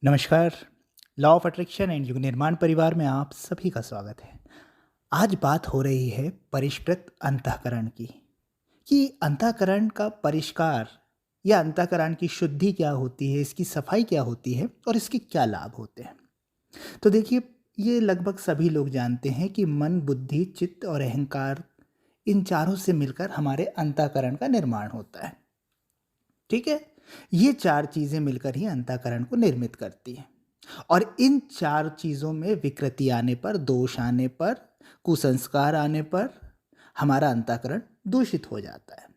नमस्कार। Law of attraction and युग निर्माण परिवार में आप सभी का स्वागत है। आज बात हो रही है परिष्कृत अंतःकरण की, कि अंतःकरण का परिष्कार या अंतःकरण की शुद्धि क्या होती है, इसकी सफाई क्या होती है और इसके क्या लाभ होते हैं। तो देखिए, ये लगभग सभी लोग जानते हैं कि मन, बुद्धि, चित्त और अहंकार, इन चारों से मिलकर हमारे अंतःकरण का निर्माण होता है। ठीक है, ये चार चीज़ें मिलकर ही अंतःकरण को निर्मित करती हैं। और इन चार चीज़ों में विकृति आने पर, दोष आने पर, कुसंस्कार आने पर हमारा अंतःकरण दूषित हो जाता है।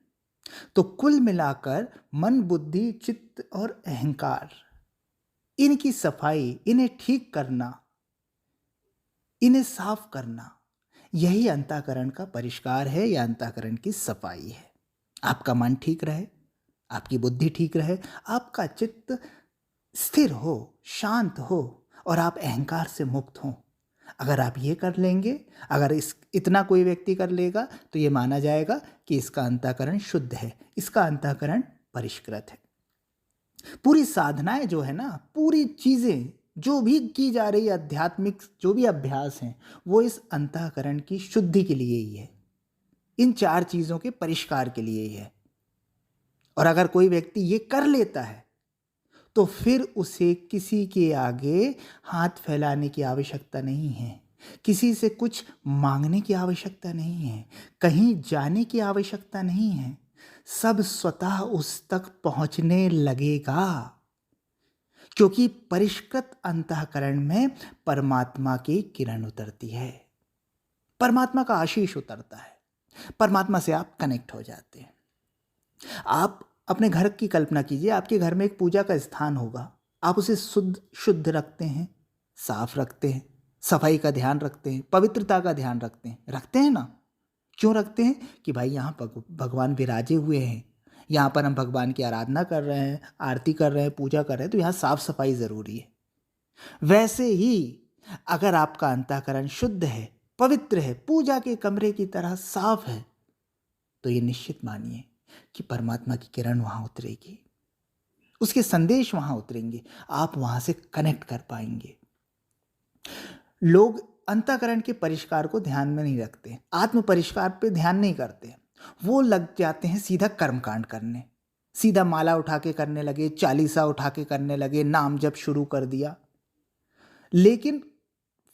तो कुल मिलाकर मन, बुद्धि, चित्त और अहंकार, इनकी सफाई, इन्हें ठीक करना, इन्हें साफ करना, यही अंतःकरण का परिष्कार है या अंतःकरण की सफाई है। आपका मन ठीक रहे, आपकी बुद्धि ठीक रहे, आपका चित्त स्थिर हो, शांत हो और आप अहंकार से मुक्त हों। अगर आप ये कर लेंगे, अगर इतना कोई व्यक्ति कर लेगा, तो ये माना जाएगा कि इसका अंतःकरण शुद्ध है, इसका अंतःकरण परिष्कृत है। पूरी साधनाएं जो है ना, पूरी चीज़ें जो भी की जा रही आध्यात्मिक जो भी अभ्यास हैं, वो इस अंतःकरण की शुद्धि के लिए ही है, इन चार चीज़ों के परिष्कार के लिए ही है। और अगर कोई व्यक्ति ये कर लेता है, तो फिर उसे किसी के आगे हाथ फैलाने की आवश्यकता नहीं है, किसी से कुछ मांगने की आवश्यकता नहीं है, कहीं जाने की आवश्यकता नहीं है। सब स्वतः उस तक पहुंचने लगेगा, क्योंकि परिष्कृत अंतःकरण में परमात्मा की किरण उतरती है, परमात्मा का आशीष उतरता है, परमात्मा से आप कनेक्ट हो जाते हैं। आप अपने घर की कल्पना कीजिए, आपके घर में एक पूजा का स्थान होगा, आप उसे शुद्ध रखते हैं, साफ रखते हैं, सफाई का ध्यान रखते हैं, पवित्रता का ध्यान रखते हैं ना। क्यों रखते हैं? कि भाई यहाँ भगवान विराजे हुए हैं, यहाँ पर हम भगवान की आराधना कर रहे हैं, आरती कर रहे हैं, पूजा कर रहे हैं, तो यहाँ साफ सफाई ज़रूरी है। वैसे ही अगर आपका अंतःकरण शुद्ध है, पवित्र है, पूजा के कमरे की तरह साफ है, तो ये निश्चित मानिए कि परमात्मा की किरण वहाँ उतरेगी, उसके संदेश वहाँ उतरेंगे, आप वहाँ से कनेक्ट कर पाएंगे। लोग अंतःकरण के परिष्कार को ध्यान में नहीं रखते, आत्म परिष्कार पे ध्यान नहीं करते, वो लग जाते हैं सीधा कर्मकांड करने, सीधा माला उठा के करने लगे, चालीसा उठा के करने लगे, नाम जप शुरू कर दिया। लेकिन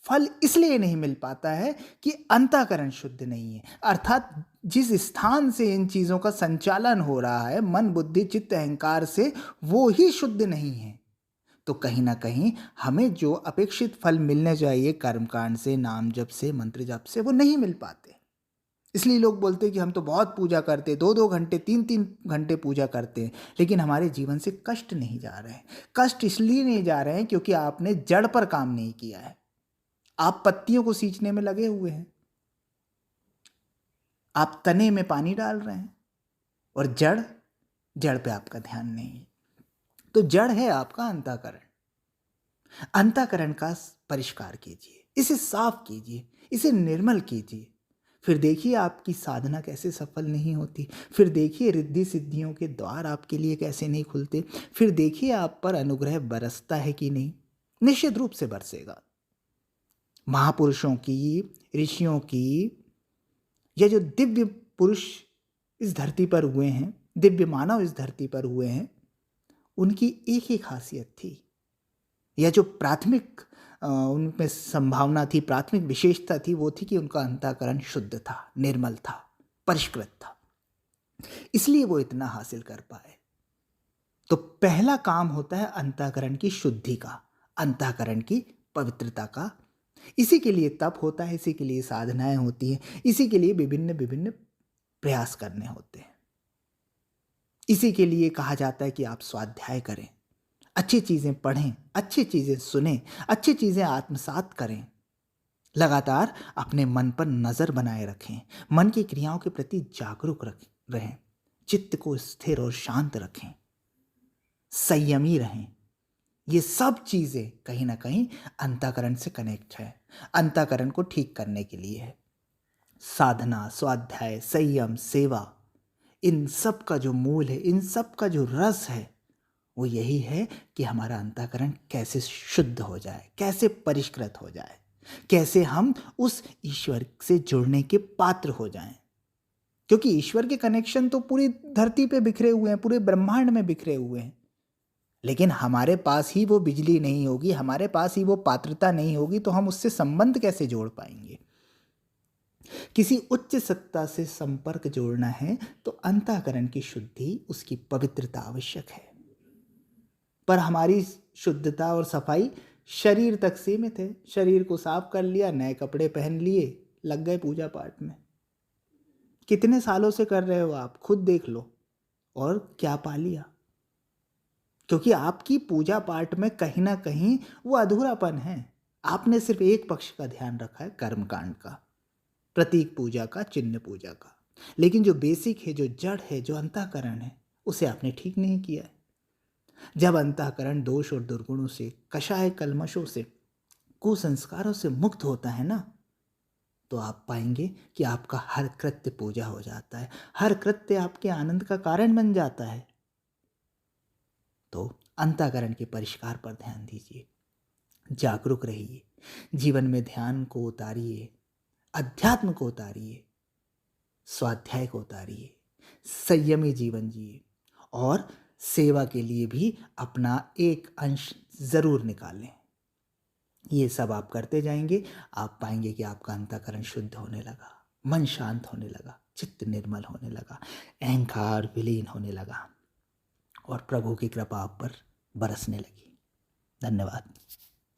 फल इसलिए नहीं मिल पाता है कि अंतःकरण शुद्ध नहीं है, अर्थात जिस स्थान से इन चीज़ों का संचालन हो रहा है, मन, बुद्धि, चित्त, अहंकार से, वो ही शुद्ध नहीं है। तो कहीं ना कहीं हमें जो अपेक्षित फल मिलने चाहिए कर्मकांड से, नाम जप से, मंत्र जप से, वो नहीं मिल पाते। इसलिए लोग बोलते हैं कि हम तो बहुत पूजा करते, 2-2 घंटे, 3-3 घंटे पूजा करते हैं, लेकिन हमारे जीवन से कष्ट नहीं जा रहे हैं। कष्ट इसलिए नहीं जा रहे हैं क्योंकि आपने जड़ पर काम नहीं किया है, आप पत्तियों को सींचने में लगे हुए हैं, आप तने में पानी डाल रहे हैं और जड़ पे आपका ध्यान नहीं है। तो जड़ है आपका अंतःकरण। अंतःकरण का परिष्कार कीजिए, इसे साफ कीजिए, इसे निर्मल कीजिए। फिर देखिए आपकी साधना कैसे सफल नहीं होती, फिर देखिए रिद्धि सिद्धियों के द्वार आपके लिए कैसे नहीं खुलते, फिर देखिए आप पर अनुग्रह बरसता है कि नहीं। निश्चित रूप से बरसेगा। महापुरुषों की, ऋषियों की, या जो दिव्य पुरुष इस धरती पर हुए हैं, दिव्य मानव इस धरती पर हुए हैं, उनकी एक ही खासियत थी, या जो प्राथमिक उनमें संभावना थी, प्राथमिक विशेषता थी, वो थी कि उनका अंतःकरण शुद्ध था, निर्मल था, परिष्कृत था। इसलिए वो इतना हासिल कर पाए। तो पहला काम होता है अंतःकरण की शुद्धि का, अंतःकरण की पवित्रता का। इसी के लिए तप होता है, इसी के लिए साधनाएं होती हैं, इसी के लिए विभिन्न विभिन्न प्रयास करने होते हैं। इसी के लिए कहा जाता है कि आप स्वाध्याय करें, अच्छी चीज़ें पढ़ें, अच्छी चीज़ें सुनें, अच्छी चीज़ें आत्मसात करें, लगातार अपने मन पर नज़र बनाए रखें, मन की क्रियाओं के प्रति जागरूक रहें, चित्त को स्थिर और शांत रखें, संयमी रहें। ये सब चीज़ें कहीं ना कहीं अंतःकरण से कनेक्ट है, अंतःकरण को ठीक करने के लिए है। साधना, स्वाध्याय, संयम, सेवा, इन सब का जो मूल है, इन सब का जो रस है, वो यही है कि हमारा अंतःकरण कैसे शुद्ध हो जाए, कैसे परिष्कृत हो जाए, कैसे हम उस ईश्वर से जुड़ने के पात्र हो जाएं। क्योंकि ईश्वर के कनेक्शन तो पूरी धरती पे बिखरे हुए हैं, पूरे ब्रह्मांड में बिखरे हुए हैं, लेकिन हमारे पास ही वो बिजली नहीं होगी, हमारे पास ही वो पात्रता नहीं होगी, तो हम उससे संबंध कैसे जोड़ पाएंगे। किसी उच्च सत्ता से संपर्क जोड़ना है तो अंतःकरण की शुद्धि, उसकी पवित्रता आवश्यक है। पर हमारी शुद्धता और सफाई शरीर तक सीमित है। शरीर को साफ कर लिया, नए कपड़े पहन लिए, लग गए पूजा पाठ में। कितने सालों से कर रहे हो आप, खुद देख लो, और क्या पा लिया। क्योंकि आपकी पूजा पाठ में कहीं ना कहीं वो अधूरापन है। आपने सिर्फ एक पक्ष का ध्यान रखा है, कर्मकांड का, प्रतीक पूजा का, चिन्ह पूजा का, लेकिन जो बेसिक है, जो जड़ है, जो अंतःकरण है, उसे आपने ठीक नहीं किया है। जब अंतःकरण दोष और दुर्गुणों से, कषाय कल्मशों से, कुसंस्कारों से मुक्त होता है ना, तो आप पाएंगे कि आपका हर कृत्य पूजा हो जाता है, हर कृत्य आपके आनंद का कारण बन जाता है। तो अंतःकरण के परिष्कार पर ध्यान दीजिए, जागरूक रहिए, जीवन में ध्यान को उतारिए, अध्यात्म को उतारिए, स्वाध्याय को उतारिए, संयमी जीवन जिए, और सेवा के लिए भी अपना एक अंश ज़रूर निकालें। ये सब आप करते जाएंगे, आप पाएंगे कि आपका अंतःकरण शुद्ध होने लगा, मन शांत होने लगा, चित्त निर्मल होने लगा, अहंकार विलीन होने लगा, और प्रभु की कृपा आप पर बरसने लगी। धन्यवाद।